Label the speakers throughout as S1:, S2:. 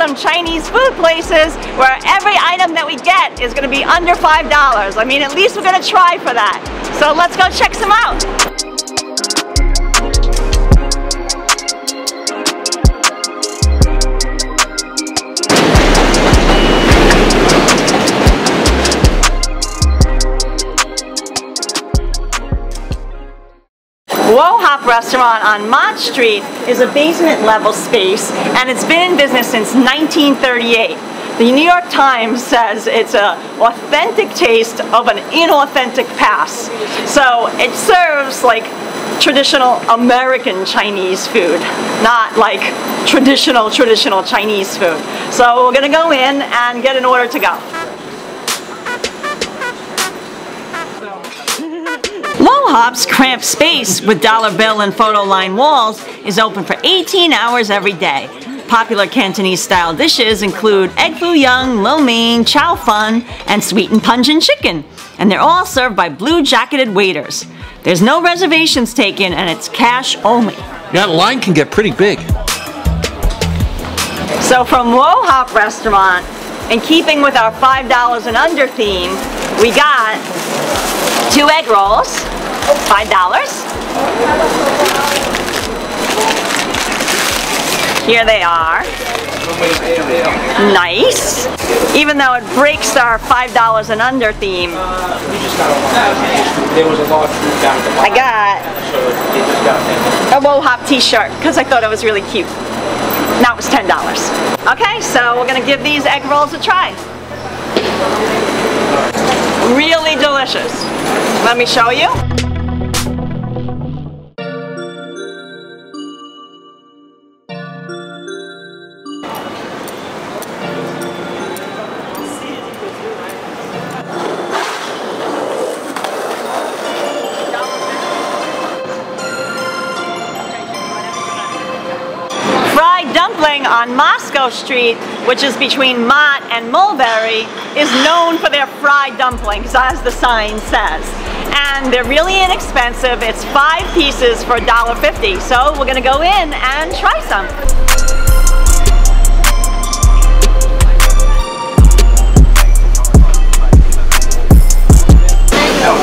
S1: some Chinese food places where every item that we get is going to be under $5. I mean, at least we're going to try for that. So let's go check some out. Wah restaurant on Mott Street is a basement level space, and it's been in business since 1938. The New York Times says it's an authentic taste of an inauthentic past. So it serves like traditional American Chinese food, not like traditional Chinese food. So we're gonna go in and get an order to go. Wah's cramped space with dollar bill and photo line walls is open for 18 hours every day. Popular Cantonese style dishes include egg foo young, lo mein, chow fun, and sweet and pungent chicken. And they're all served by blue jacketed waiters. There's no reservations taken and it's cash only.
S2: Yeah, the line can get pretty big.
S1: So from Wah restaurant, in keeping with our $5 and under theme, we got 2 egg rolls, $5. Here they are. Nice. Even though it breaks our $5 and under theme, I got a Wah t-shirt because I thought it was really cute. Now it was $10. Okay, so we're gonna give these egg rolls a try. Really delicious. Let me show you. Dumpling on Moscow Street, which is between Mott and Mulberry, is known for their fried dumplings, as the sign says. And they're really inexpensive. It's 5 pieces for $1.50. So we're gonna go in and try some. Hello,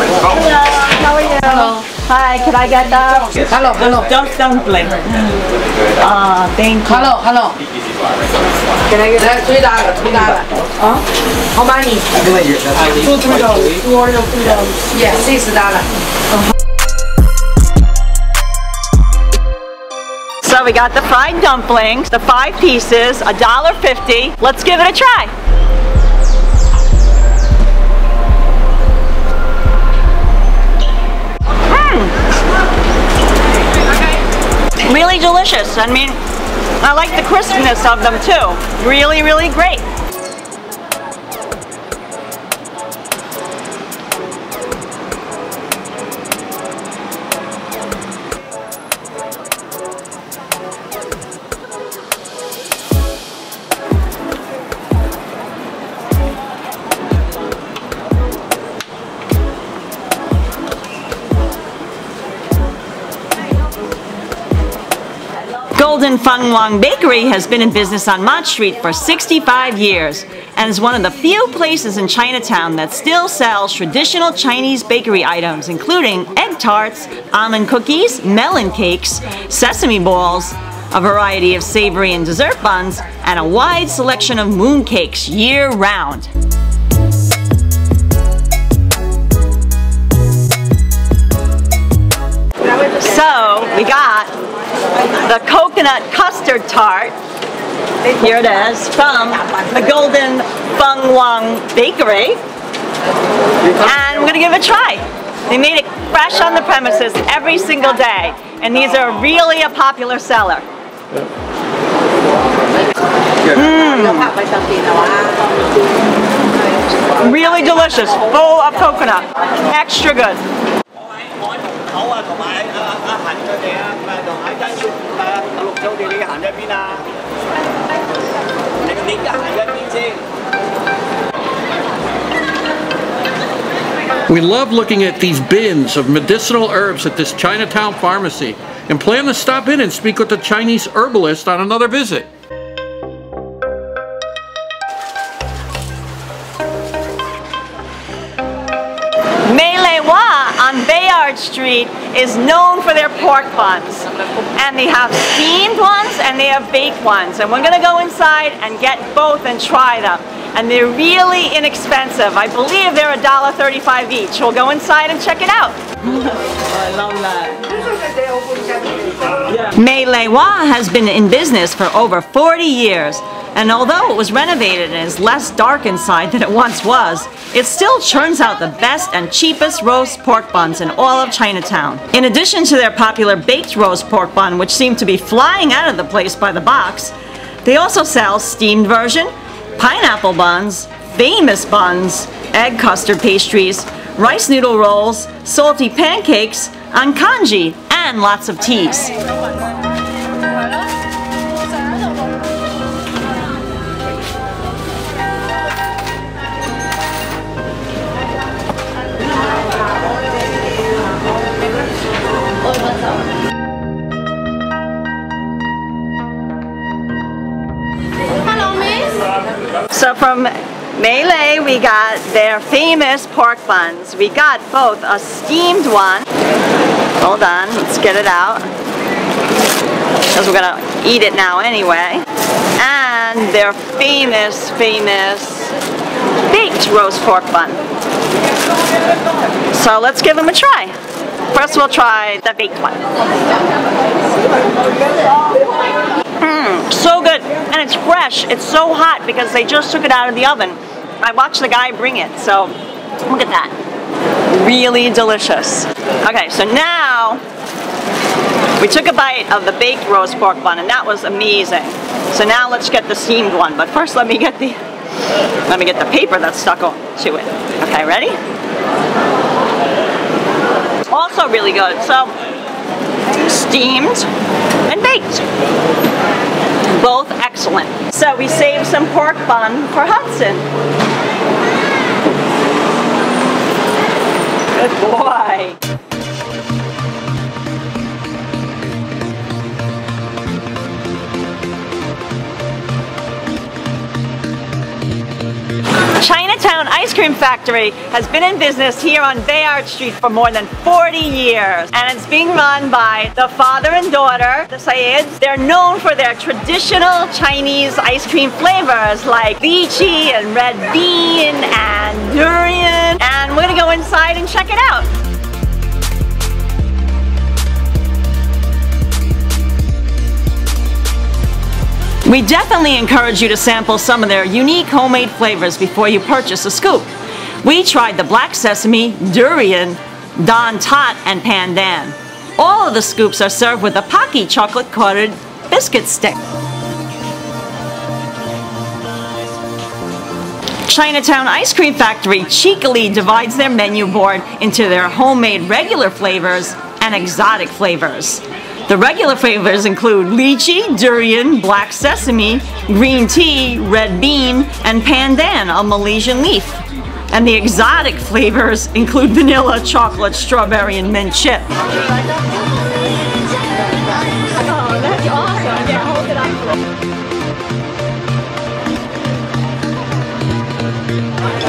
S1: how are you? Hello. Hi, can I get the dumpling? Thank you.
S3: Hello. Can I get that? 最大的。How many? $2 order $2. Yeah, $6.
S1: So we got the fried dumplings, the 5 pieces, $1.50. Let's give it a try. Really delicious. I mean, I like the crispiness of them too. Really, really great. Fung Wong Bakery has been in business on Mott Street for 65 years and is one of the few places in Chinatown that still sells traditional Chinese bakery items, including egg tarts, almond cookies, melon cakes, sesame balls, a variety of savory and dessert buns, and a wide selection of moon cakes year-round. So we got the coconut custard tart, here it is, from the Golden Fung Wong Bakery, and we're going to give it a try. They made it fresh on the premises every single day, and these are really a popular seller. Really delicious, full of coconut, extra good.
S2: We love looking at these bins of medicinal herbs at this Chinatown pharmacy and plan to stop in and speak with the Chinese herbalist on another visit.
S1: Bayard Street is known for their pork buns. And they have steamed ones and they have baked ones. And we're gonna go inside and get both and try them. And they're really inexpensive. I believe they're $1.35 each. We'll go inside and check it out. I love that. Lai Wah has been in business for over 40 years. And although it was renovated and is less dark inside than it once was, it still churns out the best and cheapest roast pork buns in all of Chinatown. In addition to their popular baked roast pork bun, which seemed to be flying out of the place by the box, they also sell steamed version, pineapple buns, famous buns, egg custard pastries, rice noodle rolls, salty pancakes, kanji, and lots of teas. So from Lai, we got their famous pork buns. We got both a steamed one. Hold on, let's get it out. Because we're gonna eat it now anyway. And their famous baked roast pork bun. So let's give them a try. First we'll try the baked one. So good, and it's fresh. It's so hot because they just took it out of the oven. I watched the guy bring it, so look at that. Really delicious. Okay, so now we took a bite of the baked roast pork bun, and that was amazing. So now let's get the steamed one. But first, let me get the paper that's stuck to it. Okay, ready? Also really good. So steamed and baked. Both excellent. So we saved some pork bun for Hudson. Good boy. Chinatown Ice Cream Factory has been in business here on Bayard Street for more than 40 years. And it's being run by the father and daughter, the Sayeds. They're known for their traditional Chinese ice cream flavors like lychee and red bean and durian. And we're gonna go inside and check it out. We definitely encourage you to sample some of their unique homemade flavors before you purchase a scoop. We tried the black sesame, durian, Don Tot, and Pandan. All of the scoops are served with a Pocky chocolate-coated biscuit stick. Chinatown Ice Cream Factory cheekily divides their menu board into their homemade regular flavors and exotic flavors. The regular flavors include lychee, durian, black sesame, green tea, red bean, and pandan, a Malaysian leaf. And the exotic flavors include vanilla, chocolate, strawberry, and mint chip. Oh, that's awesome. Yeah, hold it up.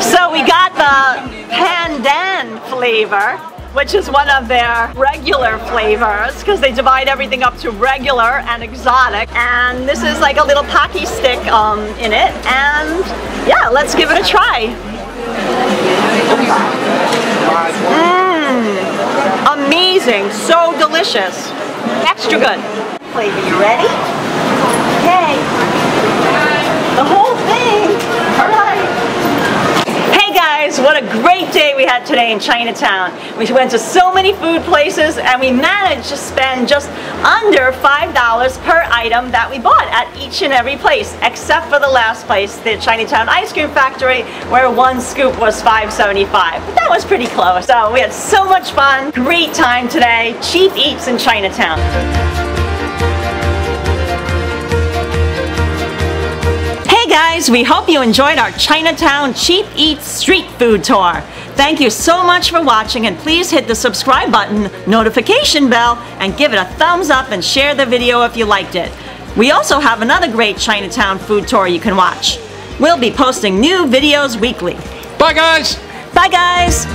S1: So we got the pandan flavor, which is one of their regular flavors, because they divide everything up to regular and exotic. And this is like a little Pocky stick in it. And yeah, let's give it a try. Amazing, so delicious. Extra good. Flavor, you ready? Okay. The whole thing. All right. Hey guys, what a great day we had today in Chinatown. We went to so many food places and we managed to spend just under $5 per item that we bought at each and every place, except for the last place, the Chinatown Ice Cream Factory, where one scoop was $5.75. But that was pretty close. So we had so much fun, great time today, cheap eats in Chinatown. Guys, we hope you enjoyed our Chinatown Cheap Eats Street Food Tour. Thank you so much for watching, and please hit the subscribe button, notification bell, and give it a thumbs up and share the video if you liked it. We also have another great Chinatown food tour you can watch. We'll be posting new videos weekly.
S2: Bye guys!
S1: Bye guys!